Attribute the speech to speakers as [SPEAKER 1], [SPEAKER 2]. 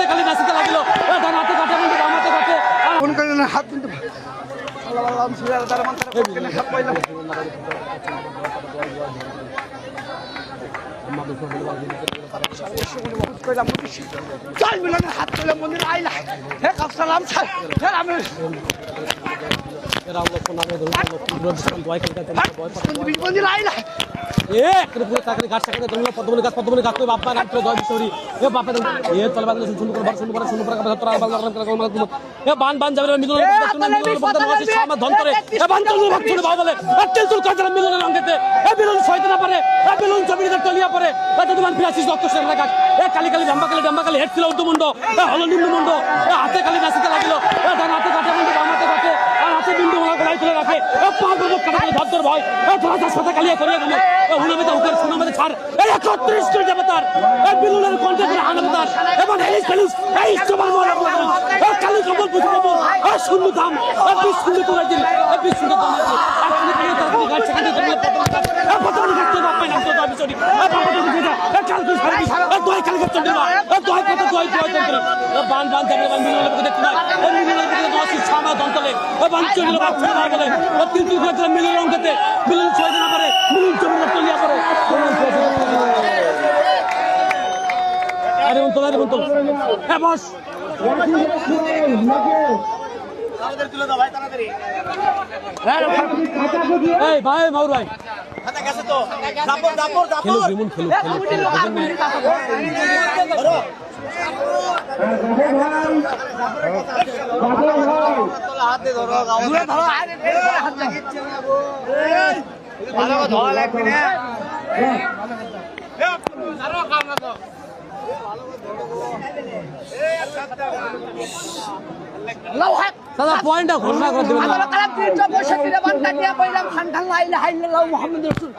[SPEAKER 1] খালি মেসিতে লাগিল ডান হাতে কাটে কিন্তু বাম হাতে কাটে
[SPEAKER 2] কোন কারণে হাত কিন্তু আল্লাহ আল্লাহ সুরা তার মাথার কোনে হাত পাইলাম চাল মিলানের হাত তুলে মন্দির আইলা হে কাফসালাম ছাই হে আমি
[SPEAKER 1] রাম লক্ষ্মণ নামে ধরুন দয় খেলতে
[SPEAKER 2] মন্দির আইলা
[SPEAKER 1] এ একরে পুরো তাকে গাছ সাথে ধরুন পদ্মমণি গাছ কই বাপ্পা নাম করে দয় বিশরি এ বাপ্পা এ তলে বাদলে শুন করে বার শুন করে ধরা বাংলা করে এ বান যাবে মিলন আমার ধন্তরে এ বান চলু ভাগ চলে বাবা বলে তেল চুল কাজ মিলনের রঙেতে এ মিলন ছয়তে না পারে এ মিলন জমিতে তলিয়া পড়ে এ তোমার 82 রক্ত শেষ লাগা এ কালি ডাম্বা কালি হেড ছিল উদ্দমুন্ড এ হলো নিম্নমুন্ড এ হাতে কালি মেসিতে লাগিল এ ডান হাতে কাটে কিন্তু বাম হাতে কাটে আর হাতে বিন্দু ওলা গলাই তুলে রাখে এ পা বড় কাটা ধর ভয় এ ধরা সাথে কালিয়া করিয়া গেল এ হুনামেতে উপর সুনামেতে ছাড় এ 31 করে যাবে তার এ বিলুনের কন্টে করে আনন্দার এবং হেলিস এই সবার মনে রাখলাম এ কালি কবল বুঝবো এ শূন্য দাম এ 20 শূন্য করে দিন এ 20 শূন্য দাম আর কালি কালি তার গাছ সাথে ধরে পতন করতে বাপ্পা নাম তো বিশরি এ বাপ্পা এ কাল কি সারি এ দয় কালি করতে দিবা এ দয় কত দয় করে এ বান যাবে বান মিলনের দিকে দেখতে না এ মিলনের দিকে 10 ছামা দন্তলে এ বান চলে বাচ্চা না গেলে ও তিন করে মিলনের রঙতে মিলন ছয় না পারে মিলন জমিতে তলিয়া পড়ে আরে উন্তল হ্যাঁ বস
[SPEAKER 3] আমাদের তুলে দাও ভাই তাড়াতাড়ি
[SPEAKER 1] এই ভাই মাউর ভাই
[SPEAKER 3] হাতে গেছে তো দাপর
[SPEAKER 1] খেলো রিমন খেলো
[SPEAKER 3] ধরো হাতে ধরো দূরে ধরো হাত লাগিচ্ছে না গো ভালো করে ধরা লাগবে না ধরো কাম না তো
[SPEAKER 1] দাদা পয়েন্টটা ঘোষণা করে দেবেন
[SPEAKER 2] আল্লাহ কালাম 365 টা বান্দা দিয়া কইলাম খান খান লা ইলাহা ইল্লাল্লাহ মুহাম্মাদুর রাসূল